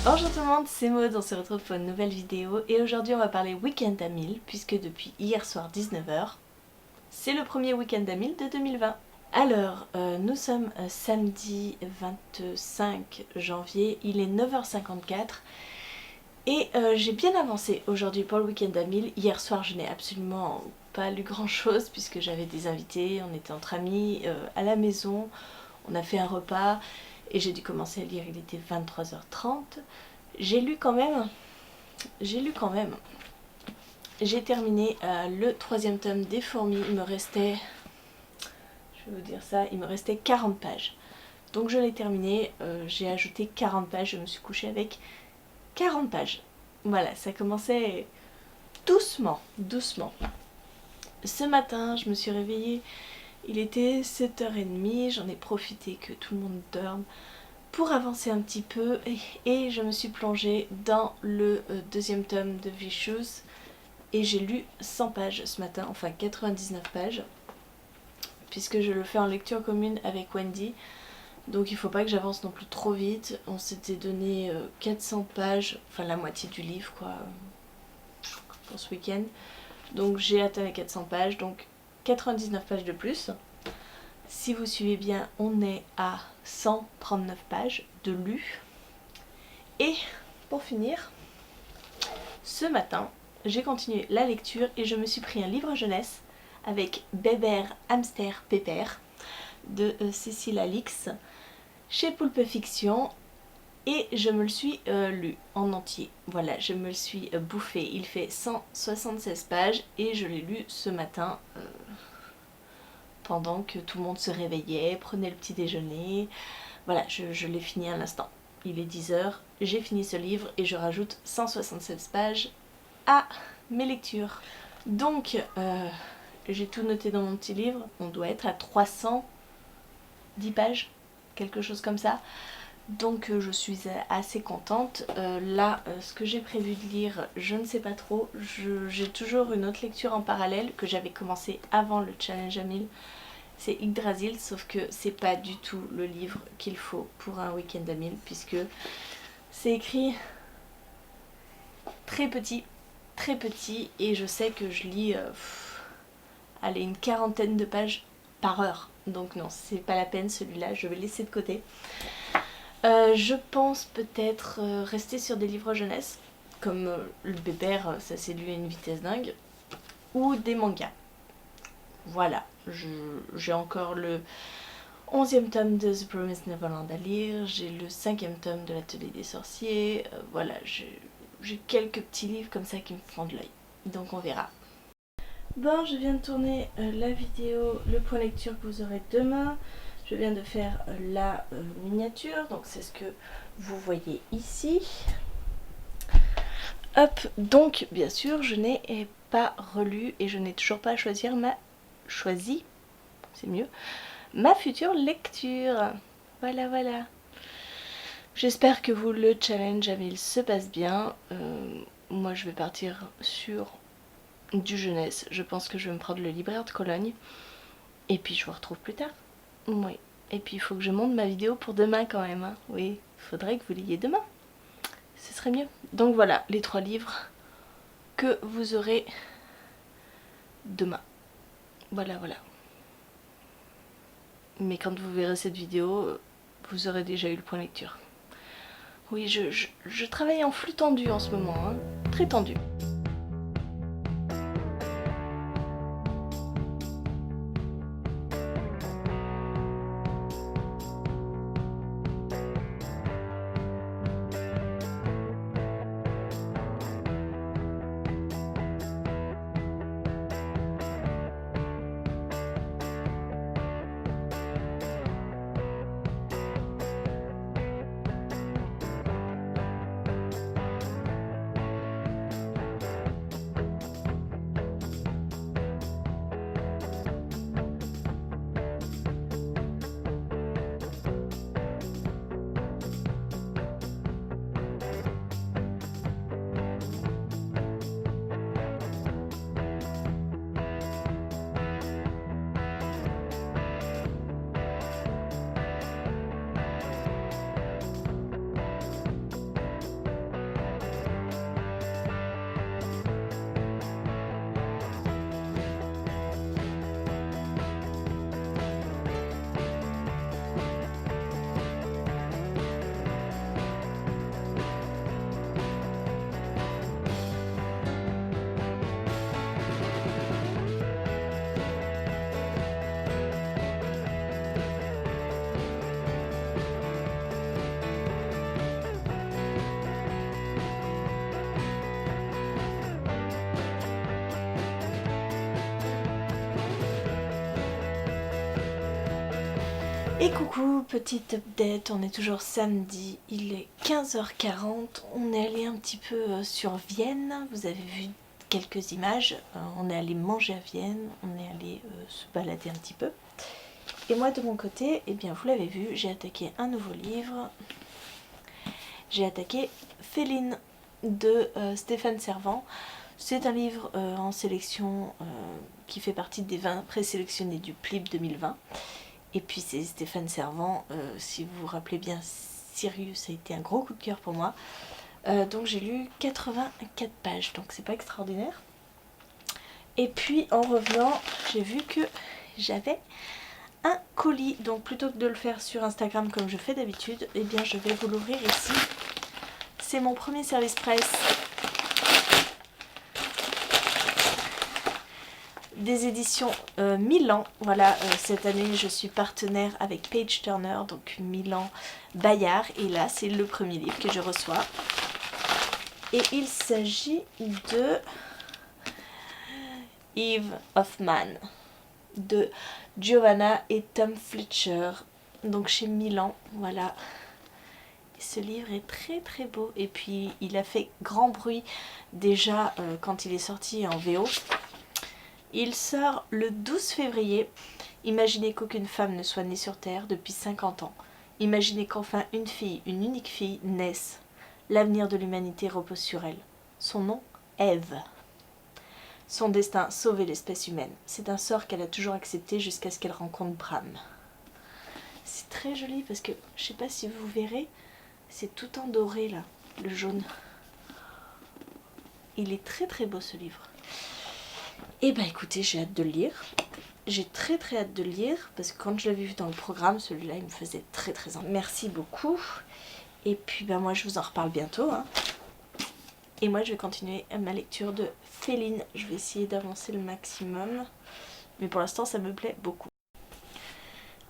Bonjour tout le monde, c'est Maud, on se retrouve pour une nouvelle vidéo et aujourd'hui on va parler week-end à 1000 puisque depuis hier soir 19h, c'est le premier week-end à 1000 de 2020. Alors, nous sommes samedi 25 janvier, il est 9h54 et j'ai bien avancé aujourd'hui pour le week-end à 1000. Hier soir je n'ai absolument pas lu grand chose puisque j'avais des invités, on était entre amis à la maison, on a fait un repas et j'ai dû commencer à lire, il était 23h30. J'ai lu quand même. J'ai terminé le troisième tome des fourmis, il me restait, je vais vous dire ça, il me restait 40 pages. Donc je l'ai terminé, j'ai ajouté 40 pages, je me suis couchée avec 40 pages. Voilà, ça commençait doucement, doucement. Ce matin, je me suis réveillée, il était 7h30, j'en ai profité que tout le monde dorme pour avancer un petit peu et je me suis plongée dans le deuxième tome de Vicious et j'ai lu 100 pages ce matin, enfin 99 pages puisque je le fais en lecture commune avec Wendy, donc il faut pas que j'avance non plus trop vite. On s'était donné 400 pages, enfin la moitié du livre quoi, pour ce week-end, donc j'ai atteint les 400 pages, donc 99 pages de plus. Si vous suivez bien, on est à 139 pages de lu. Et pour finir, ce matin, j'ai continué la lecture et je me suis pris un livre jeunesse avec Bébert, Hamster, Pépère de Cécile Alix chez Poulpe Fiction et je me le suis lu en entier. Voilà, je me le suis bouffé. Il fait 176 pages et je l'ai lu ce matin pendant que tout le monde se réveillait, prenait le petit déjeuner. Voilà, je l'ai fini à l'instant. Il est 10h, j'ai fini ce livre et je rajoute 176 pages à mes lectures. Donc, j'ai tout noté dans mon petit livre. On doit être à 310 pages, quelque chose comme ça. Donc je suis assez contente. Là, ce que j'ai prévu de lire, je ne sais pas trop. J'ai toujours une autre lecture en parallèle que j'avais commencé avant le challenge à 1000. C'est Yggdrasil, sauf que c'est pas du tout le livre qu'il faut pour un week-end à 1000 puisque c'est écrit très petit et je sais que je lis allez, une quarantaine de pages par heure. Donc non, c'est pas la peine celui-là, je vais le laisser de côté. Je pense peut-être rester sur des livres jeunesse, comme le Bébert, ça s'est lu à une vitesse dingue, ou des mangas. Voilà, j'ai encore le 11e tome de The Promised Neverland à lire, j'ai le 5e tome de l'Atelier des Sorciers, voilà, j'ai quelques petits livres comme ça qui me font de l'œil, donc on verra. Bon, je viens de tourner la vidéo, le point lecture que vous aurez demain. Je viens de faire la miniature, donc c'est ce que vous voyez ici. Hop, donc bien sûr, je n'ai pas relu et je n'ai toujours pas choisi c'est mieux, ma future lecture. Voilà, voilà. J'espère que vous, le challenge à 1000 se passe bien. Moi, je vais partir sur du jeunesse. Je pense que je vais me prendre le libraire de Cologne. Et puis, je vous retrouve plus tard. Oui. Et puis, il faut que je monte ma vidéo pour demain quand même. Hein. Oui, il faudrait que vous l'ayez demain. Ce serait mieux. Donc voilà, les 3 livres que vous aurez demain. Voilà, voilà. Mais quand vous verrez cette vidéo, vous aurez déjà eu le point lecture. Oui, je travaille en flux tendu en ce moment, hein. Très tendu. Et coucou, petite update, on est toujours samedi, il est 15h40, on est allé un petit peu sur Vienne, vous avez vu quelques images, on est allé manger à Vienne, on est allé se balader un petit peu. Et moi de mon côté, eh bien vous l'avez vu, j'ai attaqué un nouveau livre, j'ai attaqué Féline de Stéphane Servan. C'est un livre en sélection qui fait partie des 20 présélectionnés du PLIB 2020. Et puis c'est Stéphane Servan, si vous vous rappelez bien, Sirius a été un gros coup de cœur pour moi. Donc j'ai lu 84 pages, donc c'est pas extraordinaire. Et puis en revenant, j'ai vu que j'avais un colis. Donc plutôt que de le faire sur Instagram comme je fais d'habitude, eh bien je vais vous l'ouvrir ici. C'est mon premier service presse des éditions Milan. Voilà, cette année je suis partenaire avec Page Turner, donc Milan Bayard, et là c'est le premier livre que je reçois. Et il s'agit de Eve of Man de Giovanna et Tom Fletcher, donc chez Milan. Voilà. Et ce livre est très très beau, et puis il a fait grand bruit déjà quand il est sorti en VO. Il sort le 12 février. Imaginez qu'aucune femme ne soit née sur Terre depuis 50 ans. Imaginez qu'enfin une fille, une unique fille, naisse. L'avenir de l'humanité repose sur elle. Son nom, Ève. Son destin, sauver l'espèce humaine. C'est un sort qu'elle a toujours accepté jusqu'à ce qu'elle rencontre Bram. C'est très joli parce que, je sais pas si vous verrez, c'est tout en doré là, le jaune. Il est très très beau ce livre. Et bah écoutez, j'ai hâte de le lire. J'ai très très hâte de le lire parce que quand je l'avais vu dans le programme, celui-là il me faisait très très envie. Merci beaucoup. Et puis bah moi je vous en reparle bientôt. Et moi je vais continuer ma lecture de Féline. Je vais essayer d'avancer le maximum. Mais pour l'instant ça me plaît beaucoup.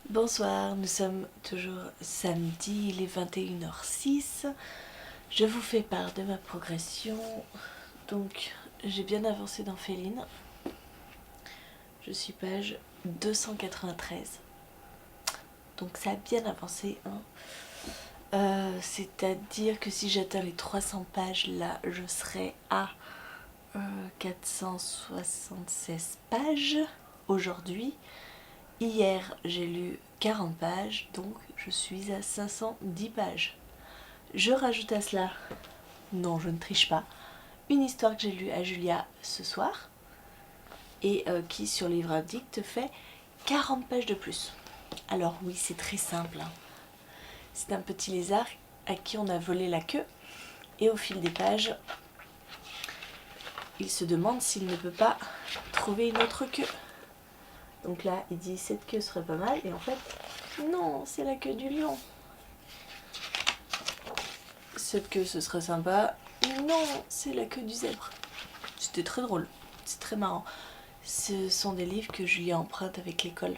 Bonsoir, nous sommes toujours samedi, il est 21h06. Je vous fais part de ma progression. Donc j'ai bien avancé dans Féline. Je suis page 293. Donc ça a bien avancé. C'est-à-dire que si j'atteins les 300 pages, là, je serai à 476 pages aujourd'hui. Hier, j'ai lu 40 pages, donc je suis à 510 pages. Je rajoute à cela, non, je ne triche pas, une histoire que j'ai lue à Julia ce soir, et qui sur Livre Addict fait 40 pages de plus. Alors oui, c'est très simple. C'est un petit lézard à qui on a volé la queue, et au fil des pages, il se demande s'il ne peut pas trouver une autre queue. Donc là, il dit cette queue serait pas mal, et en fait, non, c'est la queue du lion. Cette queue, ce serait sympa. Non, c'est la queue du zèbre. C'était très drôle, c'est très marrant. Ce sont des livres que Julia emprunte avec l'école.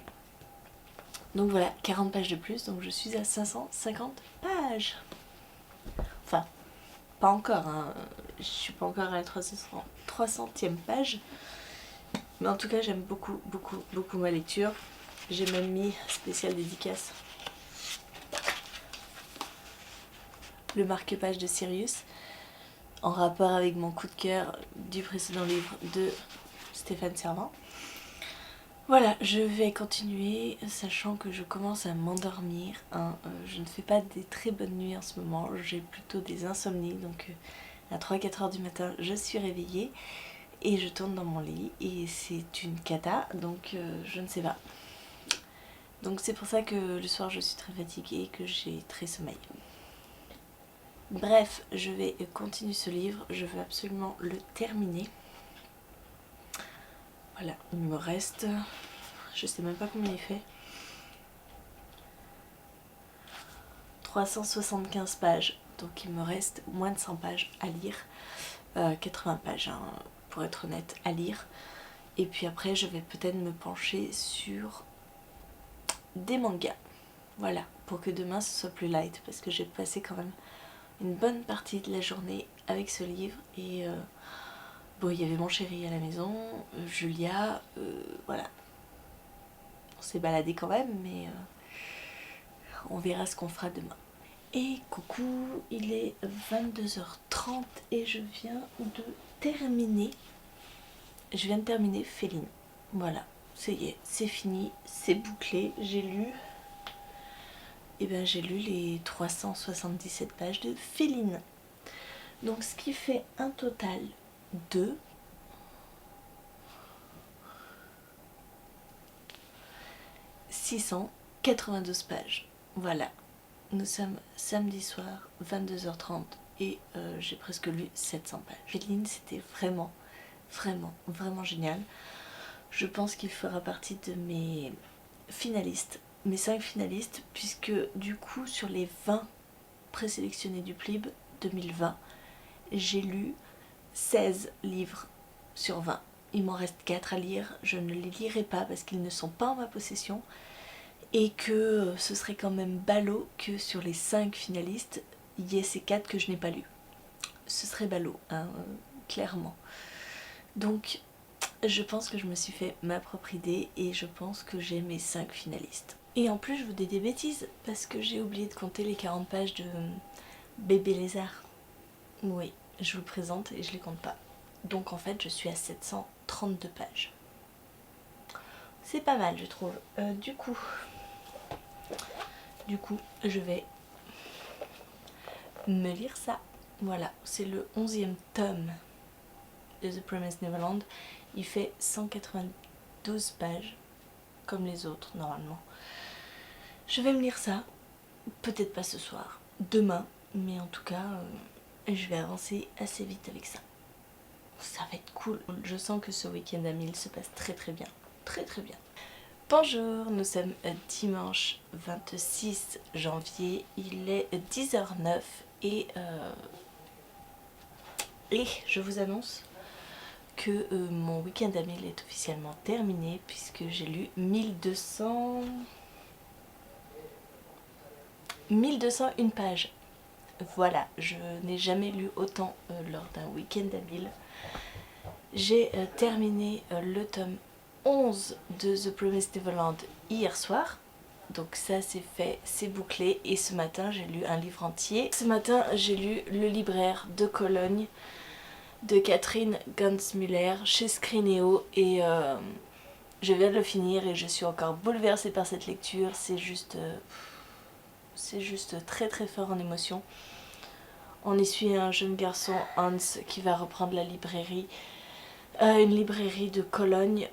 Donc voilà, 40 pages de plus, donc je suis à 550 pages. Enfin, pas encore, hein. Je suis pas encore à la 300e page. Mais en tout cas, j'aime beaucoup, beaucoup, beaucoup ma lecture. J'ai même mis spécial dédicace le marque-page de Sirius, en rapport avec mon coup de cœur du précédent livre de Stéphane Servan. Voilà, je vais continuer, sachant que je commence à m'endormir. Je ne fais pas des très bonnes nuits en ce moment, j'ai plutôt des insomnies, donc à 3-4 heures du matin, je suis réveillée et je tourne dans mon lit et c'est une cata, donc je ne sais pas. Donc c'est pour ça que le soir je suis très fatiguée et que j'ai très sommeil. Bref, je vais continuer ce livre, je veux absolument le terminer. Voilà, il me reste, je sais même pas combien il fait, 375 pages, donc il me reste moins de 100 pages à lire, 80 pages hein, pour être honnête à lire, et puis après je vais peut-être me pencher sur des mangas, voilà, pour que demain ce soit plus light, parce que j'ai passé quand même une bonne partie de la journée avec ce livre, et bon, il y avait mon chéri à la maison, Julia, voilà. On s'est baladé quand même, mais On verra ce qu'on fera demain. Et coucou, il est 22h30 et je viens de terminer. Je viens de terminer Féline. Voilà, ça y est, c'est fini, c'est bouclé. J'ai lu les 377 pages de Féline. Donc ce qui fait un total de 692 pages. Voilà, nous sommes samedi soir, 22h30 et j'ai presque lu 700 pages. Féline, c'était vraiment génial. Je pense qu'il fera partie de mes finalistes, mes 5 finalistes, puisque du coup sur les 20 présélectionnés du PLIB 2020, j'ai lu 16 livres sur 20. Il m'en reste 4 à lire, je ne les lirai pas parce qu'ils ne sont pas en ma possession et que ce serait quand même ballot que sur les 5 finalistes, il y ait ces 4 que je n'ai pas lus. Ce serait ballot, hein, clairement. Donc je pense que je me suis fait ma propre idée et je pense que j'ai mes 5 finalistes. Et en plus je vous dis des bêtises parce que j'ai oublié de compter les 40 pages de Bébé Lézard. Oui, je vous le présente et je les compte pas. Donc en fait je suis à 732 pages. C'est pas mal je trouve. Du coup je vais me lire ça. Voilà, c'est le 11e tome de The Promised Neverland. Il fait 192 pages comme les autres normalement. Je vais me lire ça, peut-être pas ce soir, demain, mais en tout cas je vais avancer assez vite avec ça. Ça va être cool. Je sens que ce week-end à 1000 se passe très bien. Très bien. Bonjour, nous sommes dimanche 26 janvier, il est 10h09 et je vous annonce que mon week-end à 1000 est officiellement terminé puisque j'ai lu 1201 pages. Voilà, je n'ai jamais lu autant lors d'un week-end à 1000. J'ai terminé le tome 11 de The Promised Neverland hier soir. Donc ça c'est fait, c'est bouclé. Et ce matin j'ai lu un livre entier. Ce matin j'ai lu Le libraire de Cologne de Catherine Gansmüller chez Scrinéo. Et je viens de le finir et je suis encore bouleversée par cette lecture. C'est juste très fort en émotion. On y suit un jeune garçon, Hans, qui va reprendre la librairie. Une librairie de Cologne,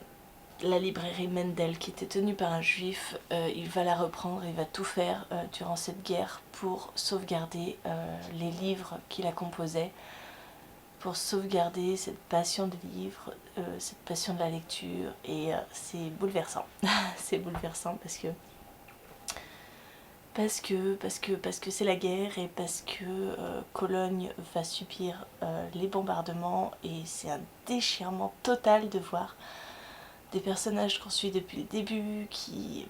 la librairie Mendel, qui était tenue par un juif. Il va la reprendre, il va tout faire durant cette guerre pour sauvegarder les livres qu'il a composés, pour sauvegarder cette passion des livres, cette passion de la lecture. Et c'est bouleversant. C'est bouleversant parce que c'est la guerre et parce que Cologne va subir les bombardements et c'est un déchirement total de voir des personnages qu'on suit depuis le début qui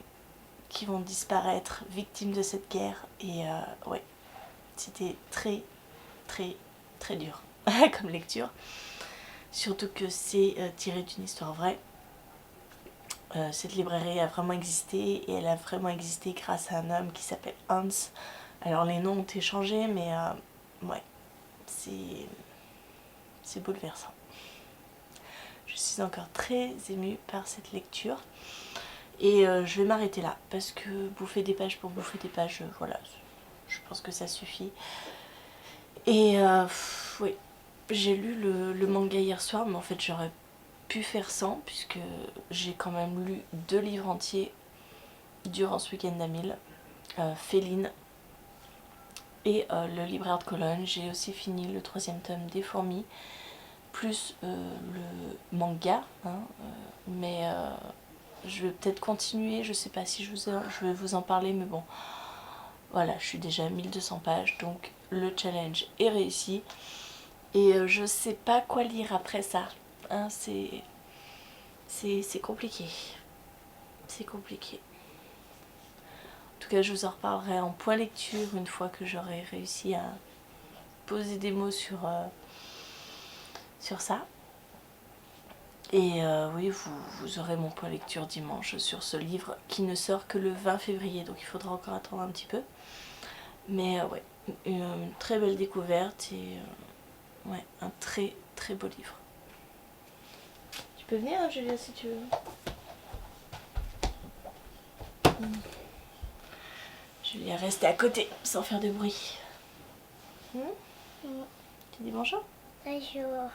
vont disparaître victimes de cette guerre. Et ouais, c'était très dur comme lecture, surtout que c'est tiré d'une histoire vraie. Cette librairie a vraiment existé et elle a vraiment existé grâce à un homme qui s'appelle Hans. Alors les noms ont été changés mais ouais, c'est bouleversant. Je suis encore très émue par cette lecture et je vais m'arrêter là parce que bouffer des pages pour bouffer des pages, voilà, je pense que ça suffit. Et oui, j'ai lu le manga hier soir mais en fait j'aurais pu faire sans puisque j'ai quand même lu 2 livres entiers durant ce week-end à 1000, Féline et le libraire de Cologne. J'ai aussi fini le 3e tome des Fourmis plus le manga, hein, mais je vais peut-être continuer, je sais pas si je vais vous en parler, mais bon voilà, je suis déjà à 1200 pages donc le challenge est réussi et je sais pas quoi lire après ça. Hein, c'est compliqué. C'est compliqué. En tout cas, je vous en reparlerai en point lecture une fois que j'aurai réussi à poser des mots sur ça. Et oui, vous aurez mon point lecture dimanche sur ce livre qui ne sort que le 20 février, donc il faudra encore attendre un petit peu. Mais ouais, une très belle découverte et ouais, un très très beau livre. Tu peux venir, hein, Julia, si tu veux. Julia, reste à côté sans faire de bruit. Tu dis bonjour? Bonjour.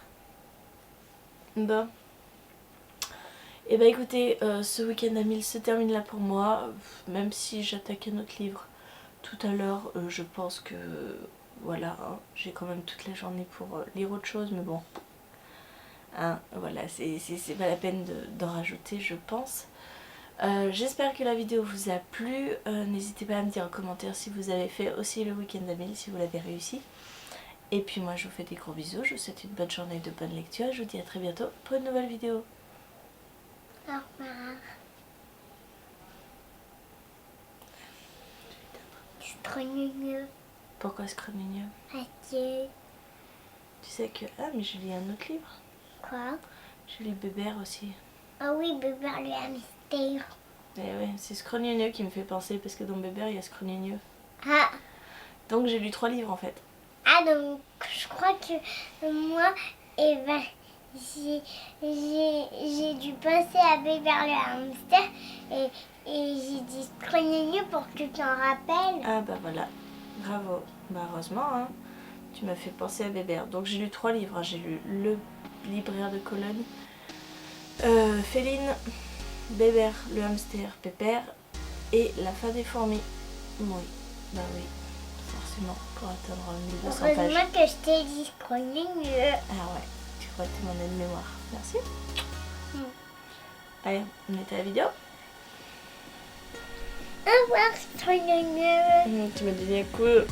Bon. Et bah écoutez, ce week-end à 1000 se termine là pour moi. Même si j'attaque un autre livre tout à l'heure, je pense que voilà, hein, j'ai quand même toute la journée pour lire autre chose, mais bon. Hein, voilà, c'est pas la peine d'en rajouter, je pense. J'espère que la vidéo vous a plu. N'hésitez pas à me dire en commentaire si vous avez fait aussi le week-end à 1000, si vous l'avez réussi. Et puis moi je vous fais des gros bisous, je vous souhaite une bonne journée de bonne lecture et je vous dis à très bientôt pour une nouvelle vidéo. Au revoir. Scrogneux. Pourquoi scrogneux? Adieu. Tu sais que... Ah mais je lis un autre livre. Quoi? Je lis Bébert aussi. Ah oui, Bébert le hamster. Et ouais, c'est scrogneux qui me fait penser parce que dans Bébert il y a scrogneux. Ah. Donc j'ai lu 3 livres en fait. Ah donc je crois que moi, eh ben, j'ai dû penser à Bébert le hamster et j'ai dit scrogneux pour que tu t'en rappelles. Ah bah voilà, bravo. Bah heureusement, hein, tu m'as fait penser à Bébert. Donc j'ai lu 3 livres, hein. J'ai lu Le libraire de Cologne, Féline, Bébert le hamster, Pépère et La fin des fourmis. Oui, bah oui, forcément, pour atteindre 1200 pages. Heureusement que je t'ai dit scrogneux. Ah ouais, tu crois que t'es mon aide-mémoire. Merci. Allez, on était à la vidéo. Au revoir, scrogneux. Tu m'as dit un coup.